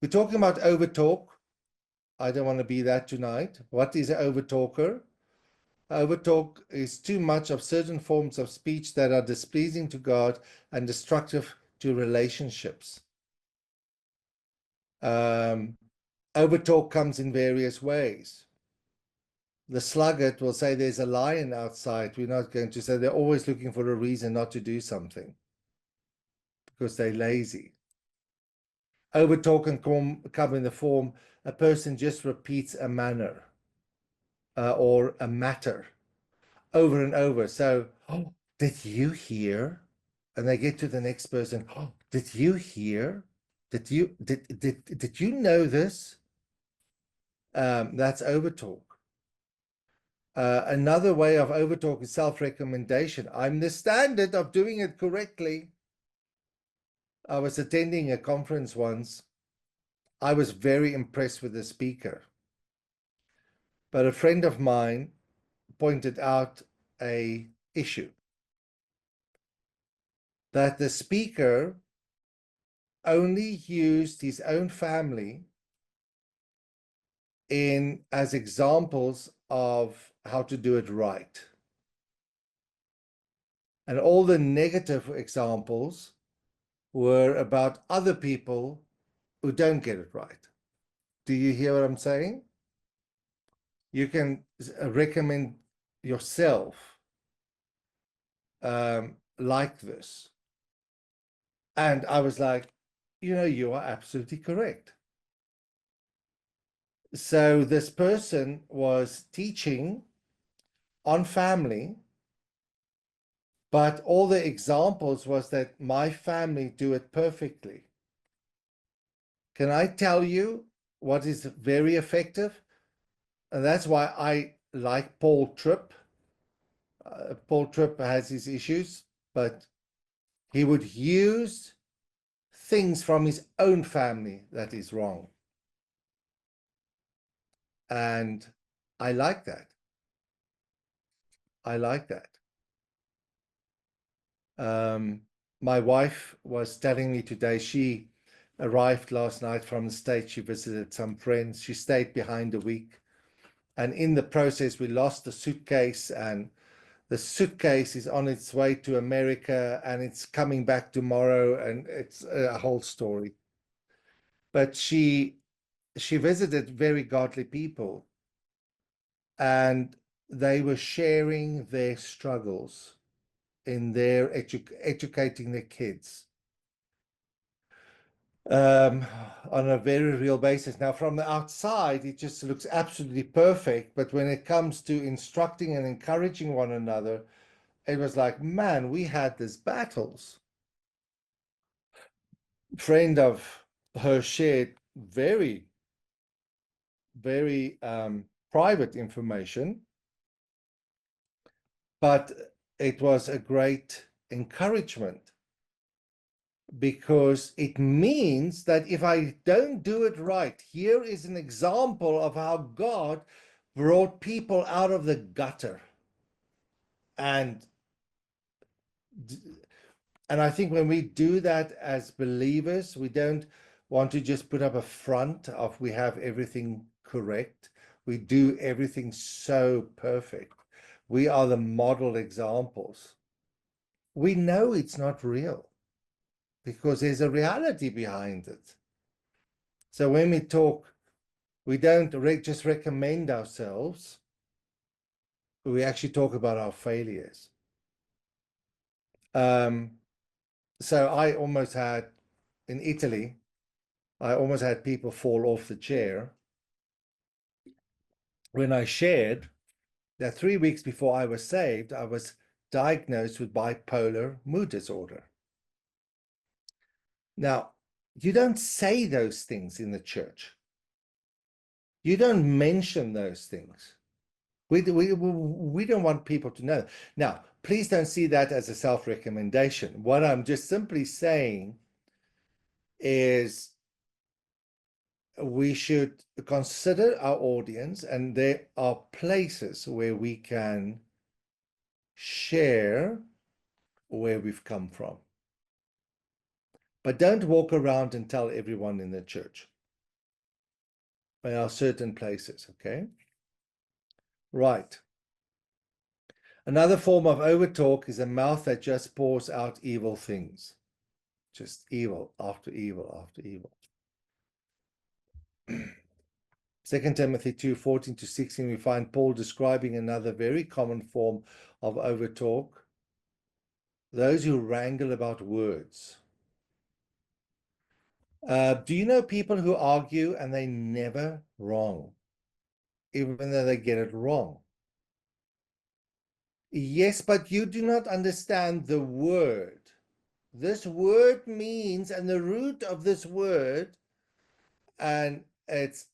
We're talking about overtalk. I don't want to be that tonight. What is an overtalker? Overtalk is too much of certain forms of speech that are displeasing to God and destructive to relationships. Overtalk comes in various ways. The sluggard will say there's a lion outside. We're not going to say they're always looking for a reason not to do something because they're lazy. Overtalk can come in the form a person just repeats a manner or a matter over and over. So, oh, did you hear? And they get to the next person. Oh, did you hear? Did you know this? That's overtalk. Another way of overtalk is self-recommendation. I'm the standard of doing it correctly. I was attending a conference once. I was very impressed with the speaker. But a friend of mine pointed out a issue that the speaker only used his own family as examples of how to do it right. And all the negative examples were about other people who don't get it right. Do you hear what I'm saying? You can recommend yourself like this. And I was like, you are absolutely correct. So this person was teaching on family, but all the examples was that my family do it perfectly. Can I tell you what is very effective? And that's why I like Paul Tripp. Paul Tripp has his issues, but he would use things from his own family that is wrong. And I like that. I like that. My wife was telling me today, she arrived last night from the States. She visited some friends. She stayed behind a week. And in the process, we lost the suitcase, and the suitcase is on its way to America and it's coming back tomorrow. And it's a whole story. But she visited very godly people, and they were sharing their struggles in their educating their kids on a very real basis. Now, from the outside, it just looks absolutely perfect. But when it comes to instructing and encouraging one another, it was like, man, we had these battles. Friend of hers shared very, very private information, but it was a great encouragement, because it means that if I don't do it right, here is an example of how God brought people out of the gutter. And I think when we do that as believers, we don't want to just put up a front of we have everything correct. We do everything so perfect. We are the model examples. We know it's not real because there's a reality behind it. So when we talk, we don't just recommend ourselves. We actually talk about our failures. So I almost had, in Italy, I almost had people fall off the chair when I shared that 3 weeks before I was saved, I was diagnosed with bipolar mood disorder. Now, you don't say those things in the church. You don't mention those things. We don't want people to know. Now, please don't see that as a self-recommendation. What I'm just simply saying is we should consider our audience, and there are places where we can share where we've come from. But don't walk around and tell everyone in the church. There are certain places, okay? Right. Another form of overtalk is a mouth that just pours out evil things. Just evil after evil after evil. 2 Timothy 2:14 to 16, we find Paul describing another very common form of overtalk. Those who wrangle about words. Do you know people who argue and they never wrong, even though they get it wrong? Yes, but you do not understand the word. This word means, and the root of this word, and it's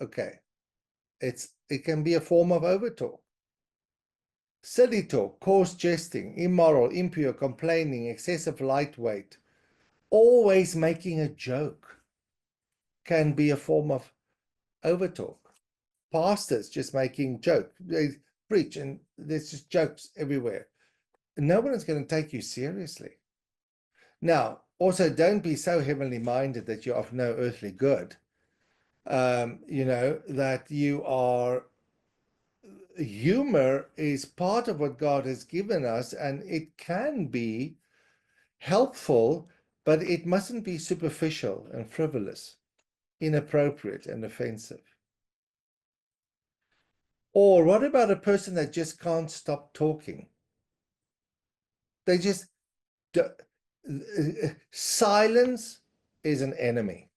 okay. It can be a form of overtalk. Silly talk, coarse jesting, immoral, impure, complaining, excessive lightweight, always making a joke can be a form of overtalk. Pastors just making jokes. They preach and there's just jokes everywhere. No one is going to take you seriously. Now, also don't be so heavenly minded that you're of no earthly good. That you are, humor is part of what God has given us, and it can be helpful, but it mustn't be superficial and frivolous, inappropriate and offensive. Or what about a person that just can't stop talking? They just, silence is an enemy.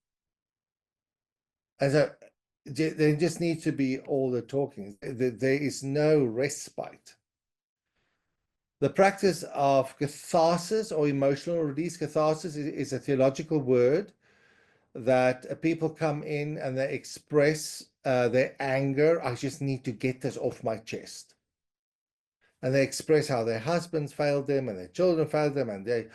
And so there just needs to be all the talking. There is no respite. The practice of catharsis or emotional release. Catharsis is a theological word that people come in and they express their anger. I just need to get this off my chest. And they express how their husbands failed them and their children failed them. And they,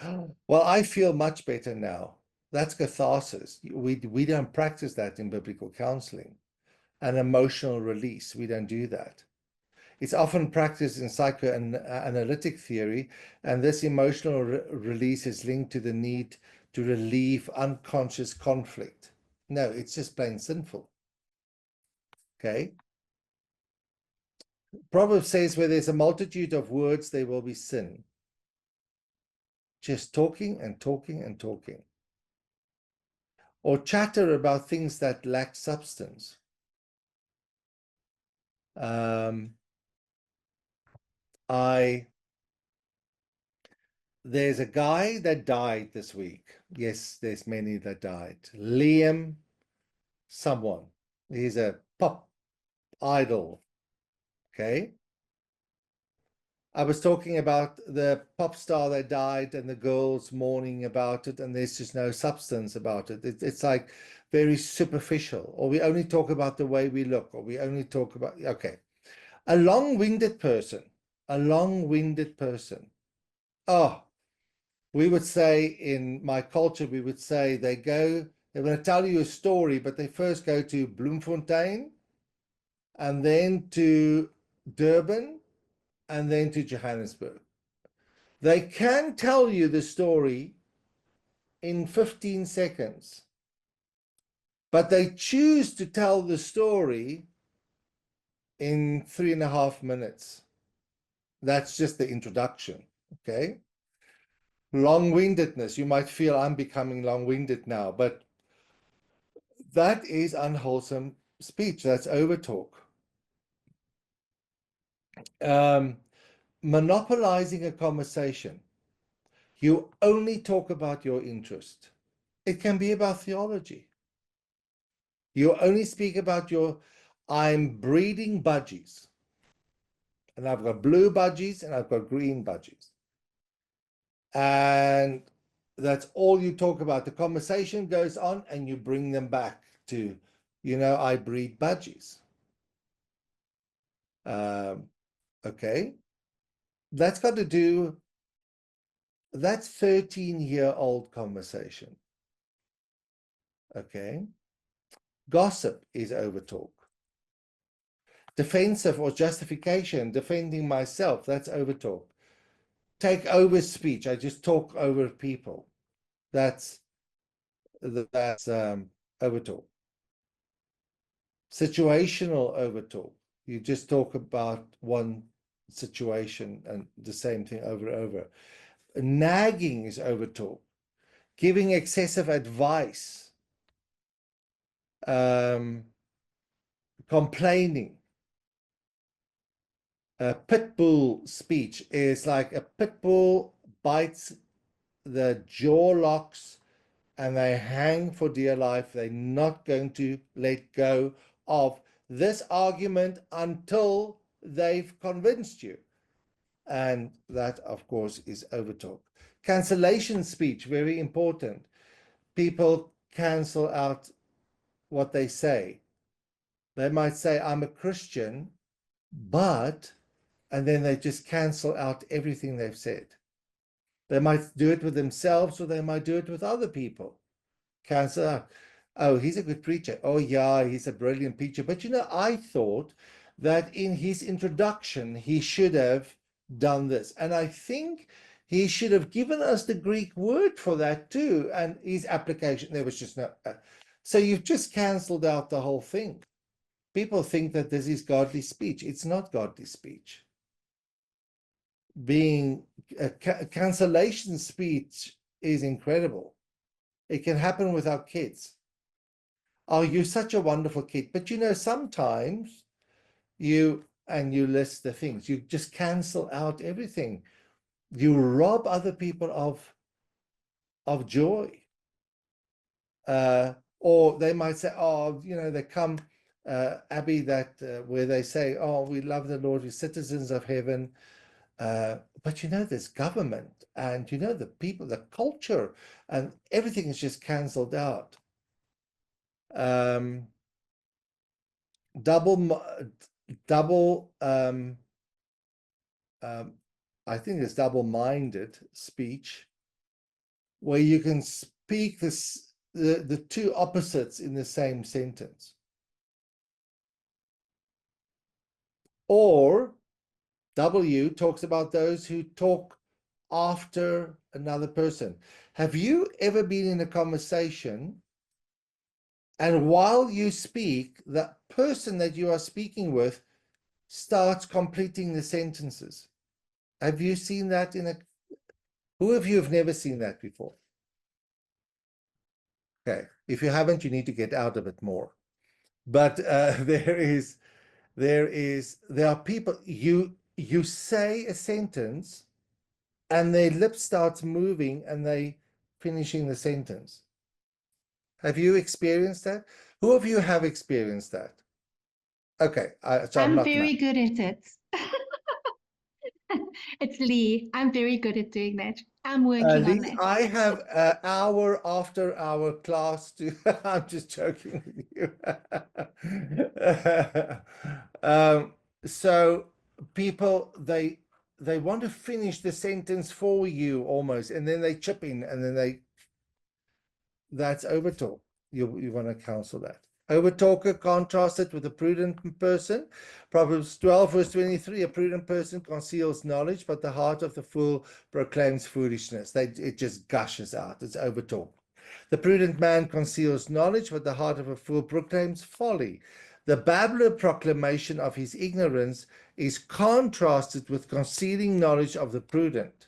well, I feel much better now. That's catharsis. We don't practice that in biblical counseling. An emotional release. We don't do that. It's often practiced in psychoanalytic theory, and this emotional release is linked to the need to relieve unconscious conflict. No, it's just plain sinful. Okay? Proverbs says, where there's a multitude of words, there will be sin. Just talking and talking and talking. Or chatter about things that lack substance. There's a guy that died this week. Yes, there's many that died. Liam, someone. He's a pop idol. Okay. I was talking about the pop star that died and the girls mourning about it, and there's just no substance about it. It's like very superficial, or we only talk about the way we look, or we only talk about, okay. A long-winded person, a long-winded person. Oh, we would say in my culture, we would say they're going to tell you a story, but they first go to Bloemfontein and then to Durban and then to Johannesburg. They can tell you the story in 15 seconds, but they choose to tell the story in 3.5 minutes. That's just the introduction, okay? Long-windedness. You might feel I'm becoming long-winded now, but that is unwholesome speech. That's overtalk. Monopolizing a conversation. You only talk about your interest. It can be about theology. You only speak about I'm breeding budgies. And I've got blue budgies and I've got green budgies. And that's all you talk about. The conversation goes on and you bring them back to, I breed budgies. Okay. That's 13-year-old conversation. Okay. Gossip is overtalk. Defensive or justification, defending myself, that's overtalk. Take over speech. I just talk over people. That's overtalk. Situational overtalk. You just talk about one situation and the same thing over and over. Nagging is overtalk. Giving excessive advice. Complaining. A pit bull speech is like a pit bull bites the jaw locks and they hang for dear life. They're not going to let go of this argument until they've convinced you. And that, of course, is overtalk. Cancellation speech, very important. People cancel out what they say. They might say, I'm a Christian, but, and then they just cancel out everything they've said. They might do it with themselves or they might do it with other people. Cancel out. Oh, he's a good preacher. Oh, yeah, he's a brilliant preacher. But I thought that in his introduction, he should have done this. And I think he should have given us the Greek word for that too. And his application, there was just no. So you've just canceled out the whole thing. People think that this is godly speech. It's not godly speech. Being a cancellation speech is incredible. It can happen with our kids. Oh, you're such a wonderful kid. But sometimes you list the things, you just cancel out everything. You rob other people of joy. Or they might say, oh, they come, Abby, that where they say, oh, we love the Lord, we're citizens of heaven. But there's government and the people, the culture, and everything is just canceled out. Double I think it's double-minded speech, where you can speak the two opposites in the same sentence. Or W talks about those who talk after another person. Have you ever been in a conversation and while you speak, the person that you are speaking with starts completing the sentences? Have you seen that who of you have never seen that before? Okay, if you haven't, you need to get out of it more. But there are people, you say a sentence and their lips starts moving and they finishing the sentence. Have you experienced that? Who of you have experienced that? Okay, so I'm I'm not mad. very good at it. It's Lee. I'm very good at doing that. I'm working on Lee, that. I have an hour after our class to. I'm just joking with you. So people they want to finish the sentence for you almost, and then they chip in, and then that's overtalk. You want to counsel that. Overtalker contrasted with a prudent person. Proverbs 12, verse 23, a prudent person conceals knowledge, but the heart of the fool proclaims foolishness. It just gushes out. It's overtalk. The prudent man conceals knowledge, but the heart of a fool proclaims folly. The babbler proclamation of his ignorance is contrasted with concealing knowledge of the prudent.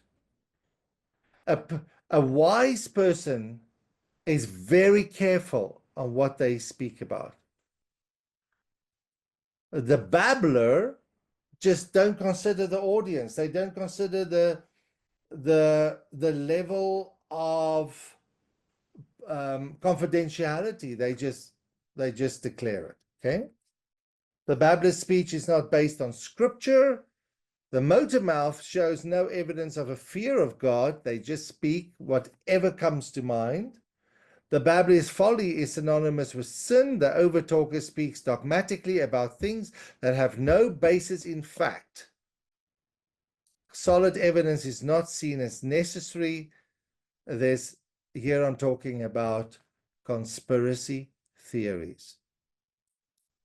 A wise person is very careful on what they speak about. The babbler just don't consider the audience. They don't consider the level of confidentiality. They just declare it. Okay. The babbler's speech is not based on scripture. The motor mouth shows no evidence of a fear of God. They just speak whatever comes to mind. The babbler's folly is synonymous with sin. The overtalker speaks dogmatically about things that have no basis in fact. Solid evidence is not seen as necessary. Here I'm talking about conspiracy theories.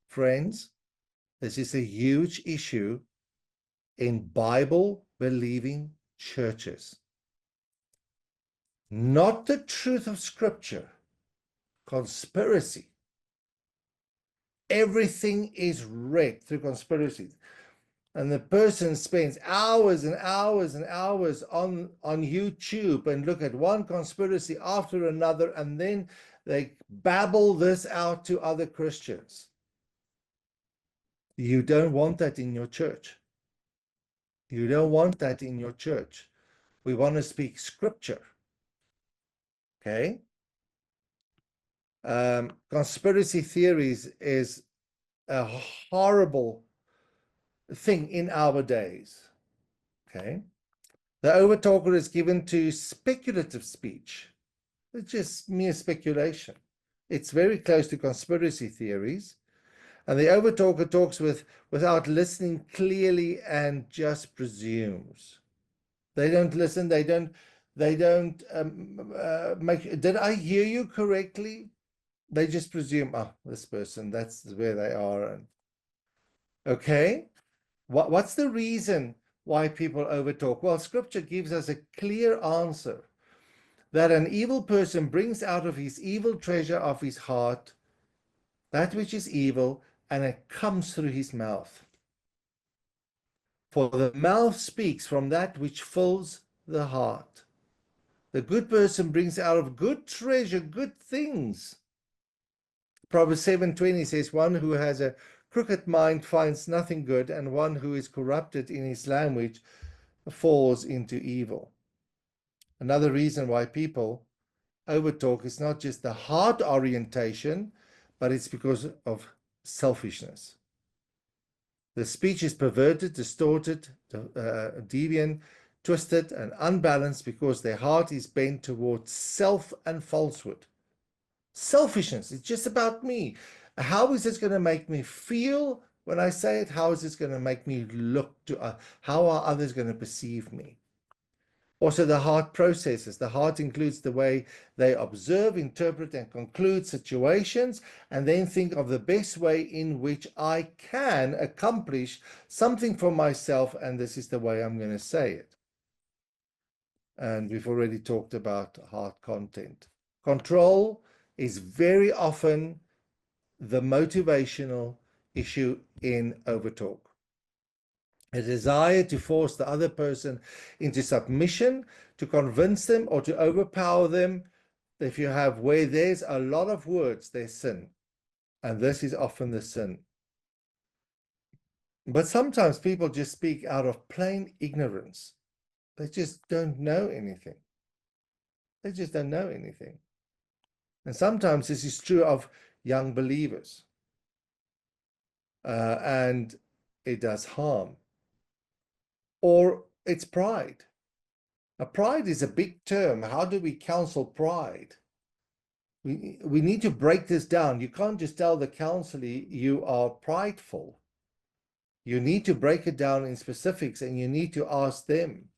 Friends, this is a huge issue in Bible-believing churches. Not the truth of Scripture, conspiracy. Everything is wrecked through conspiracies. And the person spends hours and hours and hours on YouTube and look at one conspiracy after another, and then they babble this out to other Christians. You don't want that in your church. You don't want that in your church. We want to speak scripture. Okay? Conspiracy theories is a horrible thing in our days. Okay? The overtalker is given to speculative speech. It's just mere speculation. It's very close to conspiracy theories. And the overtalker talks without listening clearly and just presumes. They don't listen. They don't make. Did I hear you correctly? They just presume, oh, this person, that's where they are. And okay, what's the reason why people overtalk? Well, Scripture gives us a clear answer that an evil person brings out of his evil treasure of his heart that which is evil, and it comes through his mouth. For the mouth speaks from that which fills the heart. The good person brings out of good treasure good things. Proverbs 7:20 says, one who has a crooked mind finds nothing good, and one who is corrupted in his language falls into evil. Another reason why people overtalk is not just the heart orientation, but it's because of selfishness. The speech is perverted, distorted, deviant, twisted, and unbalanced because their heart is bent towards self and falsehood. Selfishness, it's just about me. How is this going to make me feel when I say it? How is this going to make me look to, how are others going to perceive me? Also, the heart processes. The heart includes the way they observe, interpret, and conclude situations, and then think of the best way in which I can accomplish something for myself, and this is the way I'm going to say it. And we've already talked about heart content. Control is very often the motivational issue in overtalk. A desire to force the other person into submission, to convince them or to overpower them. If you have where there's a lot of words, there's sin. And this is often the sin. But sometimes people just speak out of plain ignorance. They just don't know anything. They just don't know anything. And sometimes this is true of young believers. And it does harm. Or it's pride. Now, pride is a big term. How do we counsel pride? We need to break this down. You can't just tell the counselee you are prideful. You need to break it down in specifics, and you need to ask them.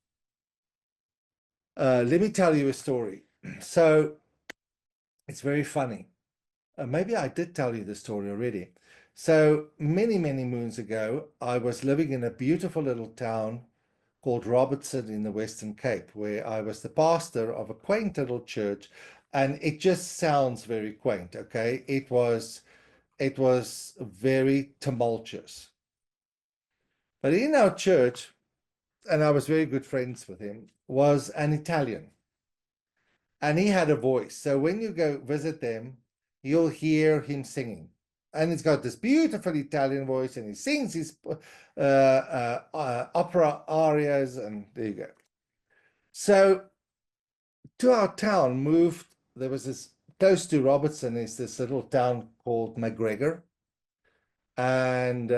Let me tell you a story. So it's very funny. Maybe I did tell you the story already. So many, many moons ago, I was living in a beautiful little town called Robertson in the Western Cape, where I was the pastor of a quaint little church, and it just sounds very quaint, okay? It was very tumultuous. But in our church, and I was very good friends with him, was an Italian. And he had a voice. So when you go visit them, you'll hear him singing. And he's got this beautiful Italian voice, and he sings his opera arias, and there you go. So to our town moved, there was this, close to Robertson is this little town called McGregor. And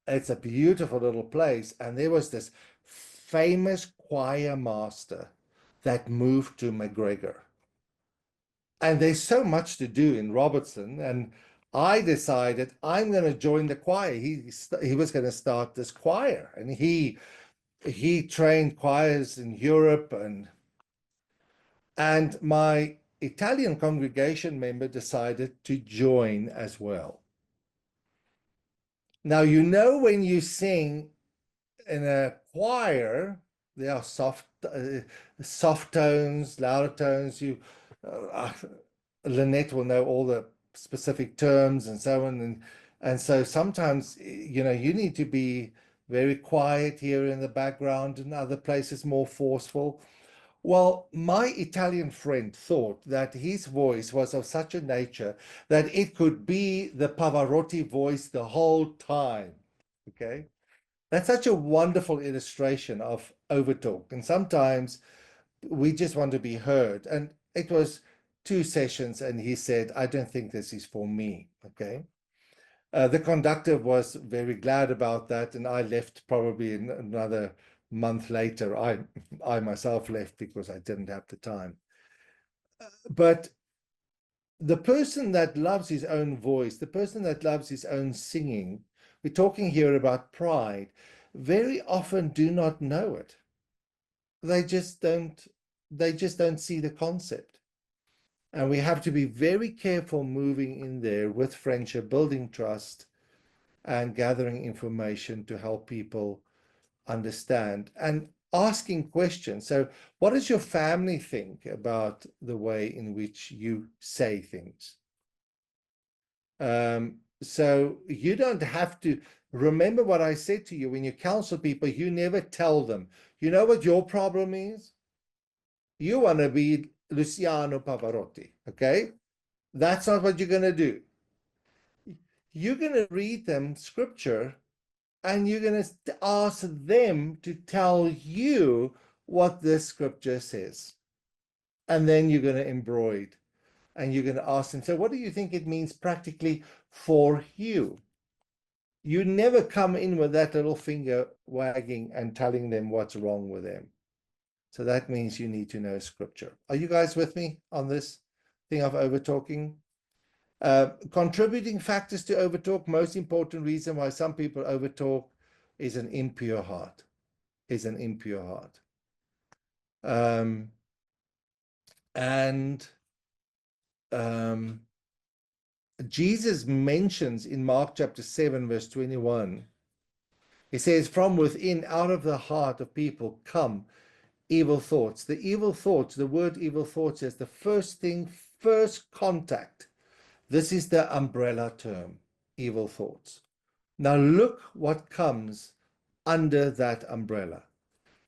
it's a beautiful little place. And there was this famous choir master that moved to McGregor. And there's so much to do in Robertson. And I decided I'm going to join the choir. He was going to start this choir. And he trained choirs in Europe, and my Italian congregation member decided to join as well. Now, you know, when you sing in a choir, there are soft tones, louder tones. Lynette will know all the specific terms and so on. And so sometimes, you need to be very quiet here in the background, and other places more forceful. Well, my Italian friend thought that his voice was of such a nature that it could be the Pavarotti voice the whole time. Okay. That's such a wonderful illustration of overtalk. And sometimes we just want to be heard. And it was 2 sessions, and he said, I don't think this is for me. Okay. The conductor was very glad about that, and I left probably another month later. I myself left because I didn't have the time. But the person that loves his own voice, the person that loves his own singing, we're talking here about pride, very often do not know it. They just don't, they just don't see the concept. And we have to be very careful moving in there with friendship, building trust, and gathering information to help people understand and asking questions. So, what does your family think about the way in which you say things? So, you don't have to remember what I said to you when you counsel people, you never tell them, you know what your problem is? You want to be Luciano Pavarotti, okay? That's not what you're going to do. You're going to read them scripture, and you're going to ask them to tell you what this scripture says. And then you're going to embroid, and you're going to ask them, so what do you think it means practically for you? You never come in with that little finger wagging and telling them what's wrong with them. So that means you need to know scripture. Are you guys with me on this thing of over talking? Contributing factors to overtalk, most important reason why some people overtalk is an impure heart. Is an impure heart. And Jesus mentions in Mark chapter 7, verse 21, he says, from within, out of the heart of people come evil thoughts. The evil thoughts, the word evil thoughts is the first thing, first contact. This is the umbrella term, evil thoughts. Now look what comes under that umbrella: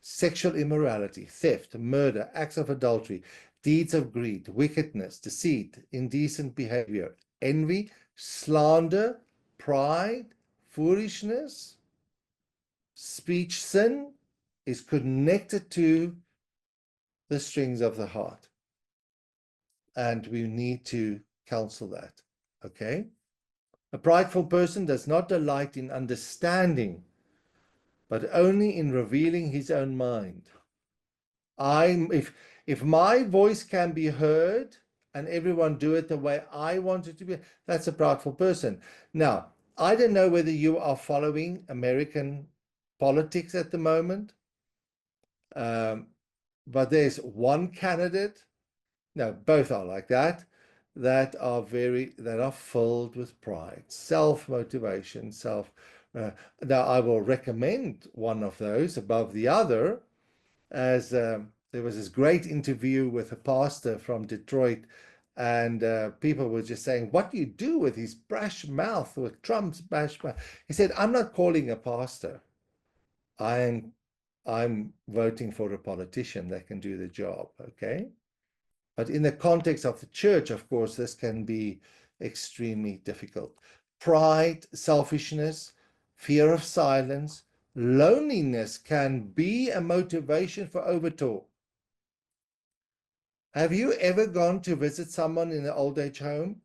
sexual immorality, theft, murder, acts of adultery, deeds of greed, wickedness, deceit, indecent behavior, envy, slander, pride, foolishness. Speech sin is connected to the strings of the heart, and we need to counsel that. Okay? A prideful person does not delight in understanding, but only in revealing his own mind. If my voice can be heard and everyone do it the way I want it to be, that's a prideful person. Now, I don't know whether you are following American politics at the moment, but there's one candidate, no, both are like that, that are filled with pride, self-motivation, now I will recommend one of those above the other, as there was this great interview with a pastor from Detroit, and people were just saying, what do you do with his brash mouth, with Trump's brash mouth? He said, I'm not calling a pastor. I'm voting for a politician that can do the job, okay? But in the context of the church, of course, this can be extremely difficult. Pride, selfishness, fear of silence, loneliness can be a motivation for overtalk. Have you ever gone to visit someone in an old age home?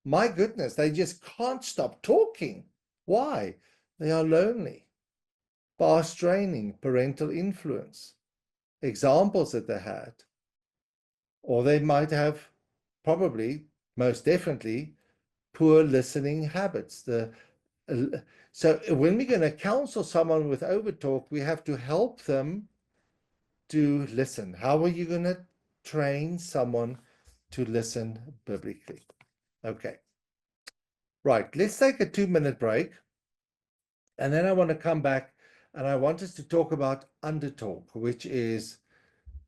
My goodness, they just can't stop talking. Why? They are lonely. Past training, parental influence, examples that they had. Or they might have, probably, most definitely, poor listening habits. So when we're going to counsel someone with overtalk, we have to help them to listen. How are you going to train someone to listen biblically? Okay. Right. Let's take a 2-minute break. And then I want to come back and I want us to talk about undertalk, which is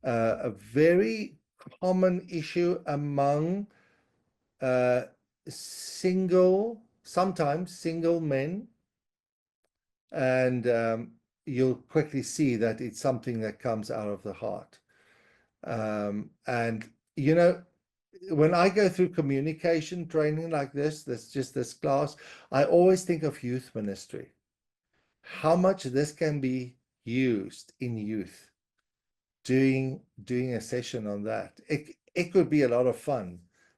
a very common issue among single, sometimes single men, and you'll quickly see that it's something that comes out of the heart. And you know, when I go through communication training like this just this class, I always think of youth ministry. How much this can be used in youth, doing a session on that. It could be a lot of fun.